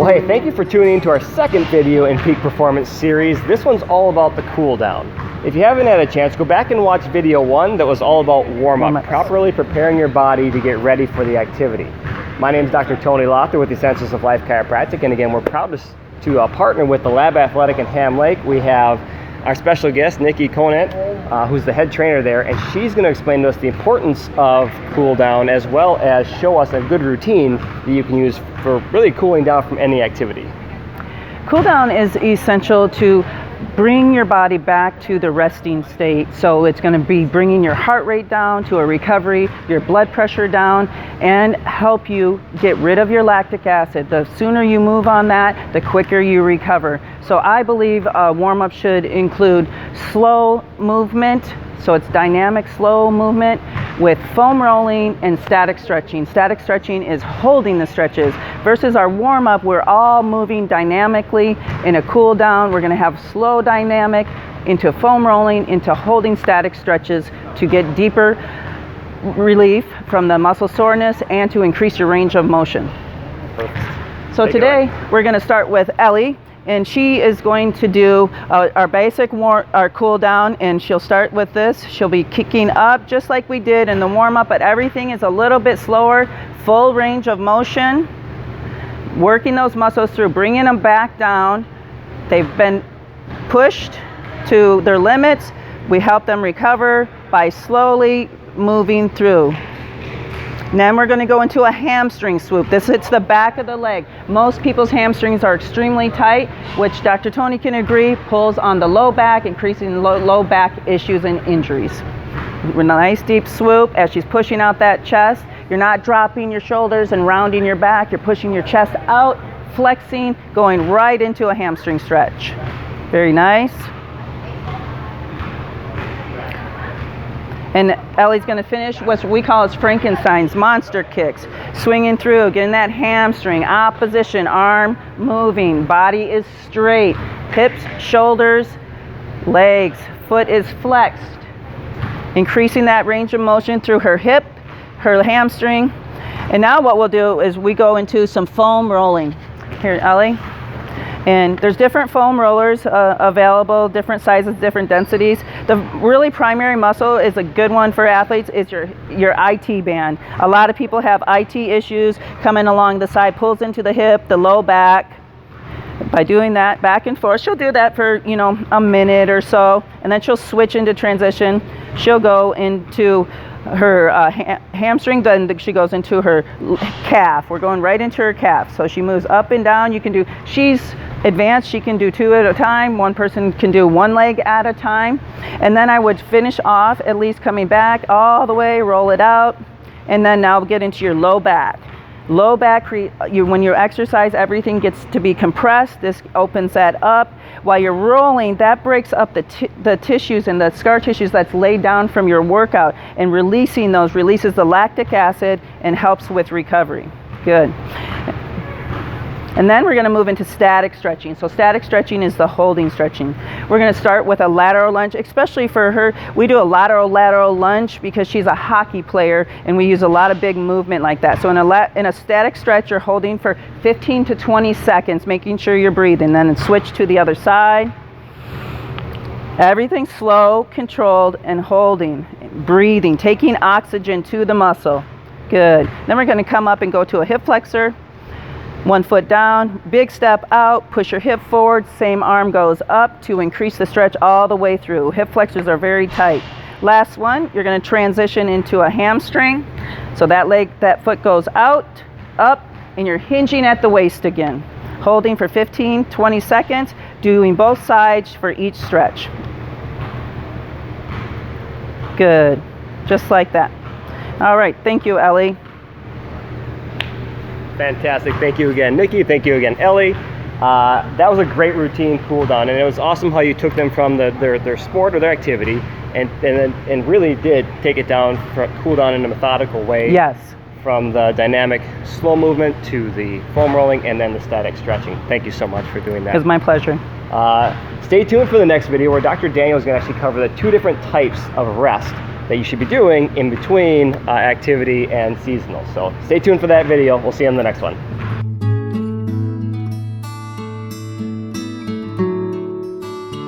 Well, hey, thank you for tuning in to our second video in Peak Performance series. This one's all about the cool down. If you haven't had a chance, go back and watch video 1 that was all about warm-up, properly preparing your body to get ready for the activity. My name is Dr. Tony Lothar with the Essentials of Life Chiropractic, and again, we're proud to partner with the Lab Athletic in Ham Lake. We have our special guest, Nikki Conant, who's the head trainer there, and she's going to explain to us the importance of cool down, as well as show us a good routine that you can use for really cooling down from any activity. Cool down is essential to bring your body back to the resting state. So it's going to be bringing your heart rate down to a recovery, your blood pressure down, and help you get rid of your lactic acid. The sooner you move on that, the quicker you recover. So I believe a warm-up should include slow movement. So it's dynamic, slow movement with foam rolling and static stretching. Static stretching is holding the stretches versus our warm-up, we're all moving dynamically. In a cool down, we're gonna have slow dynamic into foam rolling, into holding static stretches to get deeper relief from the muscle soreness and to increase your range of motion. Perfect. So today, we're gonna start with Ellie. And she is going to do our basic our cool down, and she'll start with this. She'll be kicking up just like we did in the warm up, but everything is a little bit slower, full range of motion, working those muscles through, bringing them back down. They've been pushed to their limits. We help them recover by slowly moving through. And then we're going to go into a hamstring swoop. This hits the back of the leg. Most people's hamstrings are extremely tight, which Dr. Tony can agree pulls on the low back, increasing low back issues and injuries. With a nice deep swoop as she's pushing out that chest. You're not dropping your shoulders and rounding your back. You're pushing your chest out, flexing, going right into a hamstring stretch. Very nice. And Ellie's going to finish what we call as Frankenstein's monster kicks. Swinging through, getting that hamstring, opposition, arm moving, body is straight, hips, shoulders, legs, foot is flexed. Increasing that range of motion through her hip, her hamstring. And now what we'll do is we go into some foam rolling. Here, Ellie. And there's different foam rollers available, different sizes, different densities. The really primary muscle is a good one for athletes is your IT band. A lot of people have IT issues coming along the side, pulls into the hip, the low back. By doing that back and forth, she'll do that for, a minute or so, and then she'll switch into transition. She'll go into her hamstring, then she goes into her calf. We're going right into her calf. So she moves up and down. She's advanced, she can do 2 at a time. One person can do 1 leg at a time. And then I would finish off, at least coming back all the way, roll it out, and then now get into your low back. Low back, when you exercise, everything gets to be compressed. This opens that up. While you're rolling, that breaks up the tissues and the scar tissues that's laid down from your workout, and releasing those releases the lactic acid and helps with recovery. Good. And then we're going to move into static stretching. So static stretching is the holding stretching. We're going to start with a lateral lunge, especially for her. We do a lateral lunge because she's a hockey player and we use a lot of big movement like that. So in a static stretch, you're holding for 15 to 20 seconds, making sure you're breathing. Then switch to the other side. Everything slow, controlled, and holding, breathing, taking oxygen to the muscle. Good. Then we're going to come up and go to a hip flexor. 1 foot down, big step out, push your hip forward, same arm goes up to increase the stretch all the way through. Hip flexors are very tight. Last one, you're going to transition into a hamstring. So that foot goes out, up, and you're hinging at the waist again. Holding for 15, 20 seconds, doing both sides for each stretch. Good, just like that. All right, thank you, Ellie. Fantastic. Thank you again, Nikki. Thank you again, Ellie. That was a great routine cool down, and it was awesome how you took them from their sport or their activity and really did take it down, cool down in a methodical way. Yes. From the dynamic slow movement to the foam rolling and then the static stretching. Thank you so much for doing that. It was my pleasure. Stay tuned for the next video where Dr. Daniel is going to actually cover the 2 different types of rest that you should be doing in between activity and seasonal. So stay tuned for that video. We'll see you in the next one.